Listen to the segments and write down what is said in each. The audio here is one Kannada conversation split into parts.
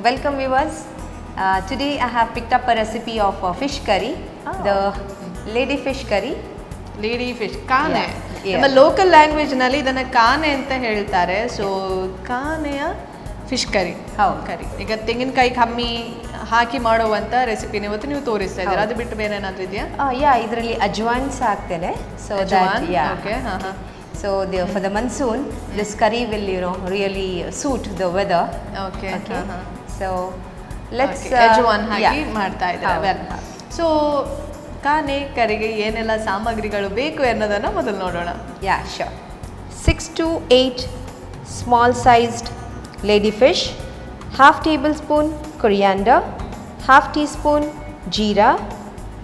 Welcome viewers. Today I have picked up a recipe of fish curry, the lady fish curry. Lady fish ಕಾನೆ Yeah. ನಮ್ಮ ಲೋಕಲ್ ಲ್ಯಾಂಗ್ವೇಜ್ನಲ್ಲಿ ಇದನ್ನು ಕಾನೆ ಅಂತ ಹೇಳ್ತಾರೆ. ಸೊ ಕಾನೆಯ ಫಿಶ್ ಕರಿ ಕರಿ ಈಗ ತೆಂಗಿನಕಾಯಿ ಕಮ್ಮಿ ಹಾಕಿ ಮಾಡುವಂಥ ರೆಸಿಪಿನ ಇವತ್ತು ನೀವು ತೋರಿಸ್ತಾ ಇದ್ದೀರಾ. ಅದು ಬಿಟ್ಟು ಬೇರೆ ಏನಾದರೂ ಇದೆಯಾ? ಇದರಲ್ಲಿ ಅಜ್ವಾನ್ಸ್ ಹಾಕ್ತೇನೆ. So okay So for the monsoon, this curry will really suit the weather. Okay. So let's ajwain ಹಾಕಿ ಮಾಡ್ತಾ ಇದ್ದಾರೆ. ಸೊ ಕಾನೆ ಕರಿಗೆ ಏನೆಲ್ಲ ಸಾಮಗ್ರಿಗಳು ಬೇಕು ಅನ್ನೋದನ್ನು ಮೊದಲು ನೋಡೋಣ. Yeah, sure. 6 to 8 small sized ladyfish, half tablespoon coriander, half teaspoon jeera,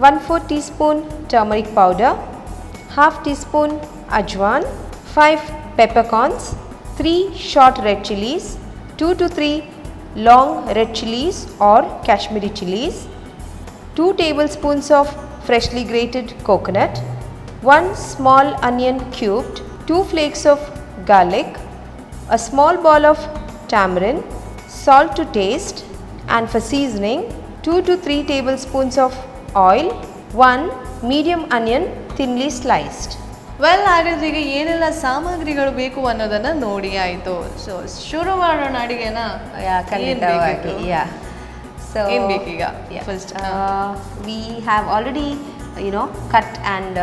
1/4 teaspoon turmeric powder, half teaspoon ajwan, 5 peppercorns, 3 short red chilies, 2 to 3 long red chilies or Kashmiri chilies, 2 tablespoons of freshly grated coconut, 1 small onion cubed, 2 flakes of garlic, a small ball of tamarind, salt to taste, and for seasoning 2 to 3 tablespoons of oil, 1 medium onion thinly sliced. ಹಾಗಾದ್ರೆ ಈಗ ಏನೆಲ್ಲ ಸಾಮಗ್ರಿಗಳು ಬೇಕು ಅನ್ನೋದನ್ನ ನೋಡಿ ಆಯಿತು. ಸೊ ಶುರು ಮಾಡೋಣ ಅಡಿಗೆನ. ಖಂಡಿತವಾಗಿ. So ಏನು ಬೇಕೀಗ? First we have already cut and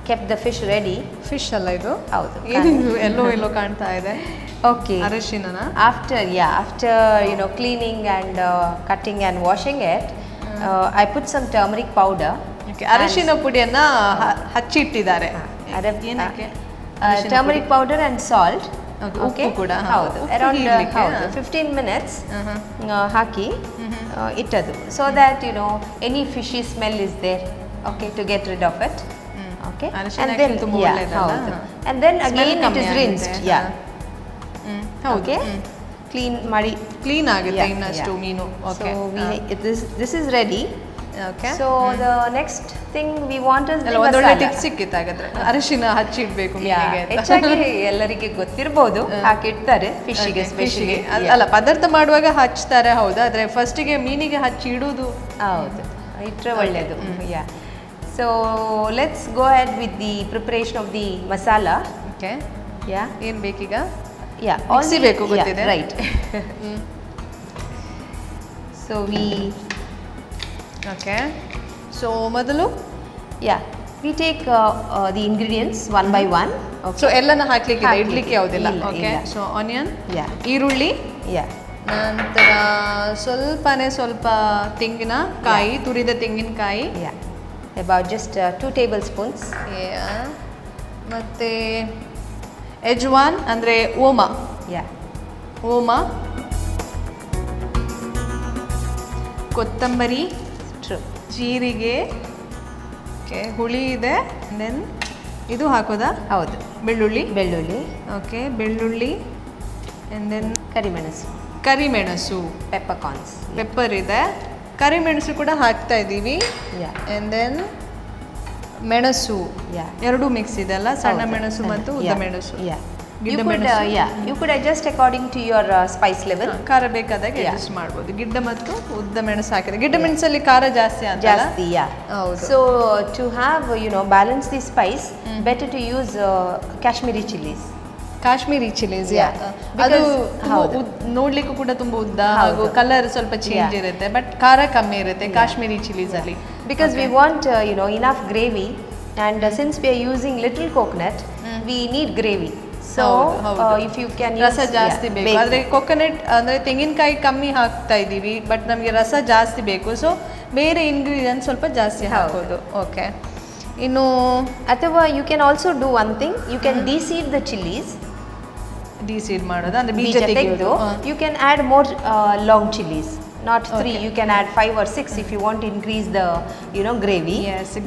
kept the fish ready. Fish ಅಲ್ಲ ಇದು? ಹೌದು. ಏನಿದು ಎಲ್ಲೋ ಕಾಣ್ತಾ ಇದೆ? Okay. ಅರಿಶಿನ After cleaning and cutting and washing it, I put some turmeric powder. ಅರಿಶಿನ ಪುಡಿಯನ್ನ ಹಚ್ಚಿಟ್ಟಿದ್ದಾರೆ. ಏನಕ್ಕೆ? Turmeric powder and salt. ಉಪ್ಪು ಕೂಡ ಹೌದು, ಅರೌಂಡ್ 15 minutes ಹಾಕಿ ಇಟ್ಟದು. So that any fishy smell is there, to get rid of it. And then again it is rinsed. Clean ಆಗುತ್ತೆ ಇನ್ನಷ್ಟು ಮೀನು. So this is ready. So the next thing we want is the ಒಳ್ಳೆ masala. ಟಿಪ್ಸ್ ಸಿಕ್ಕಿತ್ತು ಹಾಗಾದ್ರೆ. ಅರಿಶಿನ ಹಚ್ಚಿಡ್ಬೇಕು ಮೀನಿಗೆ ಅಂತ. ಹೆಚ್ಚಾಗಿ ಎಲ್ಲರಿಗೆ ಗೊತ್ತಿರಬಹುದು, ಹಾಕಿಡ್ತಾರೆ ಫಿಶ್ಗೆ ಸ್ಪೆಷಲಿ. ಅಲ್ಲ, ಪದಾರ್ಥ ಮಾಡುವಾಗ ಹಚ್ತಾರೆ ಹೌದು, ಆದ್ರೆ ಫಸ್ಟಿಗೆ ಮೀನಿಗೆ ಹಚ್ಚಿ ಇಡುವುದು ಹೌದು, ಇಟ್ರೆ ಒಳ್ಳೆಯದು. So let's go ahead with the preparation of the masala. Okay. ಏನು ಬೇಕೀಗ? ಮಿಕ್ಸಿ ಬೇಕು ಗೊತ್ತಿದೆ. ರೈಟ್. So ಸೊ ಮೊದಲು we take the ingredients one by one. So ಎಲ್ಲನ ಹಾಕ್ಲಿಕ್ಕೆ ಇಡ್ಲಿಕ್ಕೆ ಯಾವುದಿಲ್ಲ. ಓಕೆ. ಸೊ ಆನಿಯನ್, ಈರುಳ್ಳಿ, ನಂತರ ಸ್ವಲ್ಪ ತೆಂಗಿನಕಾಯಿ, ತುರಿದ ತೆಂಗಿನಕಾಯಿ, about just 2 tablespoons. ಮತ್ತೆ ಎಜ್ವಾನ್ ಅಂದರೆ ಓಮ, ಕೊತ್ತಂಬರಿ, ಜೀರಿಗೆ, ಹುಳಿ ಇದೆ. ದೆನ್ ಇದು ಹಾಕೋದಾ? ಹೌದು, ಬೆಳ್ಳುಳ್ಳಿ. ಓಕೆ, ಬೆಳ್ಳುಳ್ಳಿ. ಆ್ಯಂಡ್ ದೆನ್ ಕರಿಮೆಣಸು, ಪೆಪ್ಪರ್ ಇದೆ. ಕರಿಮೆಣಸು ಕೂಡ ಹಾಕ್ತಾ ಇದ್ದೀವಿ. ಆ್ಯಂಡ್ ದೆನ್ ಮೆಣಸು, ಎರಡು ಮಿಕ್ಸ್ ಇದೆ ಅಲ್ಲ, ಸಣ್ಣ ಮೆಣಸು ಮತ್ತು ಉದ್ದ ಮೆಣಸು. You could adjust according to your spice level. ಖಾರ ಬೇಕಾದಾಗ ಅಡ್ಜಸ್ಟ್ ಮಾಡ್ಬೋದು. ಗಿಡ್ಡ ಮತ್ತು ಉದ್ದ ಮೆಣಸು ಹಾಕಿದೆ. ಗಿಡ್ಡ ಮೆಣಸಲ್ಲಿ ಖಾರ ಜಾಸ್ತಿ. ಹೌದು. So to have balance the spice, better to use Kashmiri chilies. ಅದು ನೋಡ್ಲಿಕ್ಕೂ ಕೂಡ ತುಂಬಾ ಉದ್ದ ಹಾಗೂ ಕಲರ್ ಸ್ವಲ್ಪ ಚೇಂಜ್ ಇರುತ್ತೆ, ಬಟ್ ಖಾರ ಕಮ್ಮಿ ಇರುತ್ತೆ ಕಾಶ್ಮೀರಿ ಚಿಲ್ಲೀಸ್ ಅಲ್ಲಿ. Because we want enough gravy, and since we are using little coconut, we need gravy. So if you can use ರಸ ಜಾಸ್ತಿ ಬೇಕು. ಆದ್ರೆ ಕೊಕೊನಟ್ ಅಂದ್ರೆ ತೆಂಗಿನಕಾಯಿ ಕಮ್ಮಿ ಹಾಕ್ತಾ ಇದೀವಿ, ಬಟ್ ನಮಗೆ ರಸ ಜಾಸ್ತಿ ಬೇಕು. ಸೊ ಬೇರೆ ಇಂಗ್ರೀಡಿಯೆಂಟ್ ಸ್ವಲ್ಪ ಜಾಸ್ತಿ ಹಾಕೋದು. ಓಕೆ. ಇನ್ನು ಅಥವಾ you can also do one thing, you can de-seed the chilies. De-seed ಮಾಡೋದು ಅಂದ್ರೆ ಬೀಜ ತೆಗೆಯೋದು. You can add more long chilies, not 3. You can add 5 or 6 if you want to increase the gravy.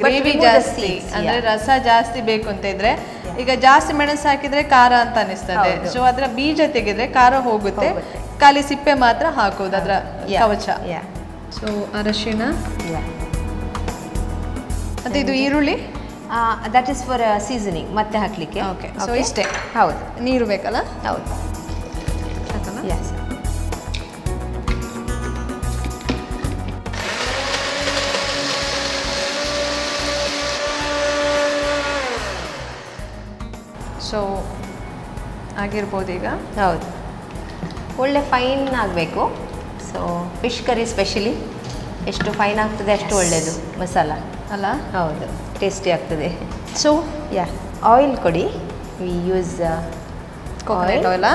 Gravy ಜಾಸ್ತಿ ಅಂದ್ರೆ ರಸ ಜಾಸ್ತಿ ಬೇಕು ಅಂತ ಇದ್ರೆ, ಈಗ ಜಾಸ್ತಿ ಮೆಣಸು ಹಾಕಿದ್ರೆ ಖಾರ ಅಂತ ಅನಿಸ್ತದೆ. ಸೊ ಅದರ ಬೀಜ ತೆಗೆದ್ರೆ ಖಾರ ಹೋಗುತ್ತೆ, ಖಾಲಿ ಸಿಪ್ಪೆ ಮಾತ್ರ ಹಾಕೋದು ಅದರ ಕವಚ. ಸೊ ಅರಶಿನ, ಮತ್ತೆ ಇದು ಈರುಳ್ಳಿ, that is for seasoning, ಮತ್ತೆ ಹಾಕ್ಲಿಕ್ಕೆ. ಓಕೆ. ಸೊ ಇಷ್ಟೇ. ಹೌದು. ನೀರು ಬೇಕಲ್ಲ? ಹೌದು. ಸಾಕಲ್ಲ? Yes. ಸೊ ಆಗಿರ್ಬೋದು ಈಗ. ಹೌದು, ಒಳ್ಳೆ ಫೈನ್ ಆಗಬೇಕು. ಸೊ ಫಿಶ್ ಕರಿ ಸ್ಪೆಷಲಿ ಎಷ್ಟು ಫೈನ್ ಆಗ್ತದೆ ಅಷ್ಟು ಒಳ್ಳೆಯದು ಮಸಾಲ ಅಲ್ಲ. ಹೌದು, ಟೇಸ್ಟಿ ಆಗ್ತದೆ. ಸೊ ಯಾ, ಆಯಿಲ್ ಕೊಡಿ. We use coconut oil.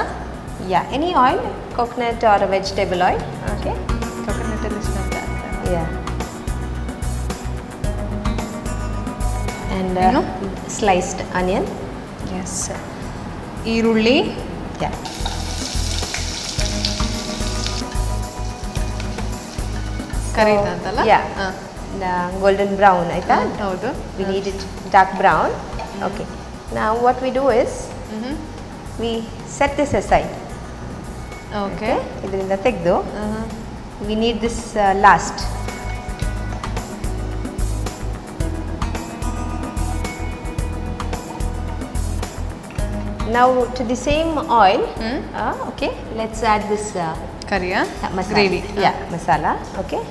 Yeah, any oil, coconut or a vegetable oil. Okay, coconut ಅಲ್ಲಿ ಸ್ಮೆಲ್ ಜಾಸ್ತಿ. Yeah, and sliced onion. Yes, ಈರುಳ್ಳಿ. Yeah, ಕರೀತಾ ಅಂತಲ್ಲ. Yeah, golden brown ಆಯ್ತಾ. ಹೌದು. We need it dark brown. Okay, now what we do is we set this aside. Okay. ಇದರಿಂದ ತೆಗೆದು we need this last. Now to the same oil, okay, let's add this Kariya masala. Gravy. Yeah, masala. Okay,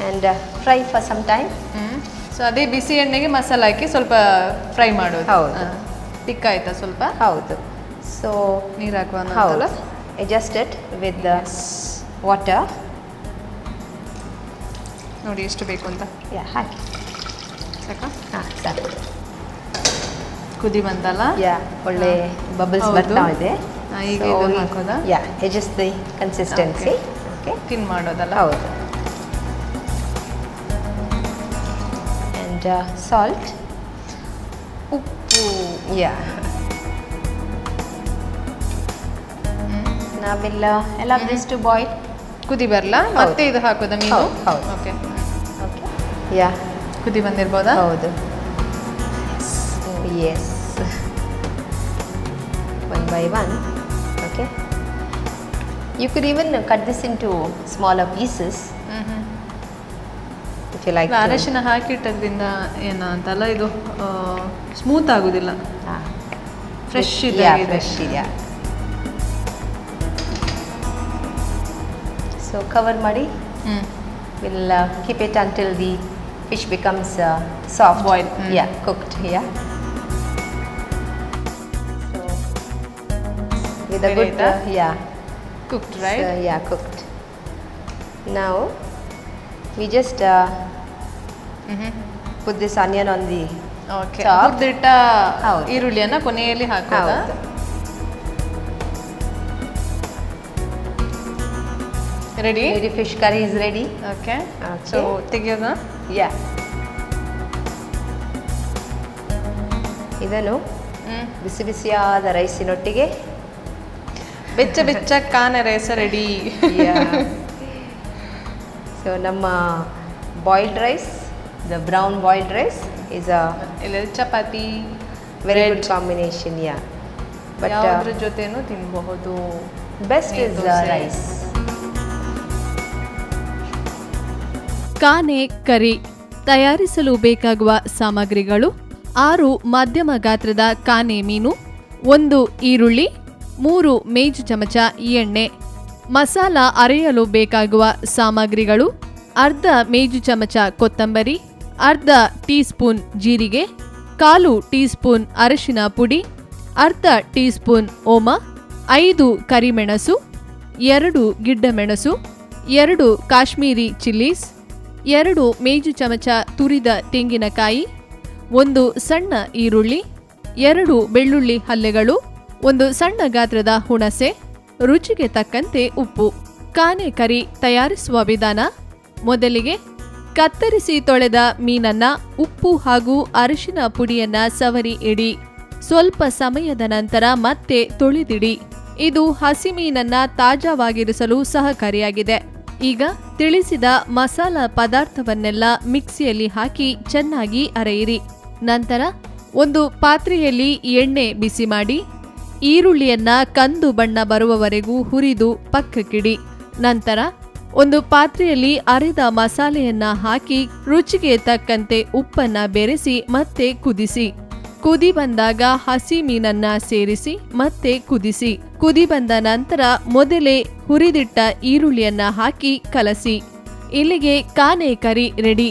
and fry for some time. So ಅದೇ ಬಿಸಿ ಎಣ್ಣೆಗೆ ಮಸಾಲ ಹಾಕಿ ಸ್ವಲ್ಪ ಫ್ರೈ ಮಾಡೋದು. ಹೌದು. ತಿಕ್ಕಾಯ್ತಾ ಸ್ವಲ್ಪ? ಹೌದು. ಸೊ ನೀರು ಹಾಕುವ ಹೌದು, adjust it with the water. ನೋಡಿ ಎಷ್ಟು ಬೇಕು ಅಂತ. Yeah, ಹಾಕಿ. ಸಾಕಾ? ಹಾಂ, ಸಾಕು. ಕುದಿ ಬಂತಲ್ಲ? ಯಾ, ಒಳ್ಳೆ ಬಬಲ್ಸ್ ಬರ್ತಾ ಇದೆ. ಈಗ ಇದನ್ನು ಹಾಕೋದಾ? ಯಾ, adjust the consistency. Okay, ತಿನ್ ಮಾಡೋದಲ್ಲ? ಹೌದು. And salt. ಉಪ್ಪು. ಯಾ, now we'll allow this to boil. ಕುದಿ ಬರಲ್ಲ ಮತ್ತೆ ಇದು ಹಾಕೋದಾ ಮೀನು? ಹೌದು. ಓಕೆ. ಓಕೆ, ಯಾ, ಕುದಿ ಬಂದಿರ್ಬೋದಾ? ಹೌದು. Yes, one by one. Okay, you could even cut this into smaller pieces if you like to. ಅರಶಿನ ಹಾಕಿಟ್ಟದ್ರಿಂದ ಏನ ಅಂತಲ್ಲ, ಇದು ಸ್ಮೂತ್ ಆಗುದಿಲ್ಲ, ಫ್ರೆಶ್ ಇದೆ. ಫ್ರೆಶ್ ಇದೆಯಾ. ಸೊ ಕವರ್ ಮಾಡಿ we'll keep it until the fish becomes soft. Boiled. Yeah, cooked. Yeah. So with a good yeah, cooked right. so, yeah, cooked. Now we just put this onion on the okay. top. ಹುರಿದಿಟ್ಟ ಹೌದು. ಈರುಳ್ಳಿಯನ್ನ ಕೊನೆಯಲ್ಲಿ ಹಾಕೋದಾ? ಹೌದು. Ready. Fish curry is ready. Okay. Okay. So ತೆಗಿಯೋದಾ? Yeah. ಇದನ್ನು ಬಿಸಿ ಬಿಸಿಯಾದ ರೈಸಿನೊಟ್ಟಿಗೆ ಬೆಚ್ಚ ಬೆಚ್ಚ ಕಾನೆ ರೈಸ್ ರೆಡಿ. ಸೊ ನಮ್ಮ boiled rice, the brown boiled rice is a ಇಲ್ಲ chapati very good combination. Yeah, but ಯಾವುದ್ರ ಜೊತೆನೂ ತಿನ್ನಬಹುದು. Best is rice. ಕಾನೆ ಕರಿ ತಯಾರಿಸಲು ಬೇಕಾಗುವ ಸಾಮಗ್ರಿಗಳು: 6 ಮಧ್ಯಮ ಗಾತ್ರದ ಕಾನೆ ಮೀನು, 1 ಈರುಳ್ಳಿ, 3 ಮೇಜು ಚಮಚ ಎಣ್ಣೆ. ಮಸಾಲ ಅರೆಯಲು ಬೇಕಾಗುವ ಸಾಮಗ್ರಿಗಳು: ಅರ್ಧ ಮೇಜು ಚಮಚ ಕೊತ್ತಂಬರಿ, ಅರ್ಧ ಟೀ ಸ್ಪೂನ್ ಜೀರಿಗೆ, 1/4 ಟೀ ಸ್ಪೂನ್ ಅರಿಶಿನ ಪುಡಿ, ಅರ್ಧ ಟೀ ಸ್ಪೂನ್ ಓಮ, 5 ಕರಿಮೆಣಸು, 2 ಗಿಡ್ಡಮೆಣಸು, 2 ಕಾಶ್ಮೀರಿ ಚಿಲ್ಲೀಸ್, 2 ಮೇಜು ಚಮಚ ತುರಿದ ತೆಂಗಿನಕಾಯಿ, 1 ಸಣ್ಣ ಈರುಳ್ಳಿ, 2 ಬೆಳ್ಳುಳ್ಳಿ ಹಲ್ಲೆಗಳು, 1 ಸಣ್ಣ ಗಾತ್ರದ ಹುಣಸೆ, ರುಚಿಗೆ ತಕ್ಕಂತೆ ಉಪ್ಪು. ಕಾನೆ ಕರಿ ತಯಾರಿಸುವ ವಿಧಾನ: ಮೊದಲಿಗೆ ಕತ್ತರಿಸಿ ತೊಳೆದ ಮೀನನ್ನ ಉಪ್ಪು ಹಾಗೂ ಅರಿಶಿನ ಪುಡಿಯನ್ನ ಸವರಿ ಇಡಿ. ಸ್ವಲ್ಪ ಸಮಯದ ನಂತರ ಮತ್ತೆ ತೊಳೆದಿಡಿ. ಇದು ಹಸಿ ಮೀನನ್ನ ತಾಜಾವಾಗಿರಿಸಲು ಸಹಕಾರಿಯಾಗಿದೆ. ಈಗ ತಿಳಿಸಿದ ಮಸಾಲ ಪದಾರ್ಥವನ್ನೆಲ್ಲ ಮಿಕ್ಸಿಯಲ್ಲಿ ಹಾಕಿ ಚೆನ್ನಾಗಿ ಅರೆಯಿರಿ. ನಂತರ ಒಂದು ಪಾತ್ರೆಯಲ್ಲಿ ಎಣ್ಣೆ ಬಿಸಿ ಮಾಡಿ ಈರುಳ್ಳಿಯನ್ನ ಕಂದು ಬಣ್ಣ ಬರುವವರೆಗೂ ಹುರಿದು ಪಕ್ಕಕ್ಕಿಡಿ. ನಂತರ ಒಂದು ಪಾತ್ರೆಯಲ್ಲಿ ಅರೆದ ಮಸಾಲೆಯನ್ನ ಹಾಕಿ ರುಚಿಗೆ ತಕ್ಕಂತೆ ಉಪ್ಪನ್ನ ಬೆರೆಸಿ ಮತ್ತೆ ಕುದಿಸಿ. ಕುದಿ ಬಂದಾಗ ಹಸಿ ಮೀನನ್ನ ಸೇರಿಸಿ ಮತ್ತೆ ಕುದಿಸಿ. ಕುದಿ ಬಂದ ನಂತರ ಮೊದಲೇ ಹುರಿದಿಟ್ಟ ಈರುಳ್ಳಿಯನ್ನ ಹಾಕಿ ಕಲಸಿ. ಇಲ್ಲಿಗೆ ಕಾನೆ ಕರಿ ರೆಡಿ.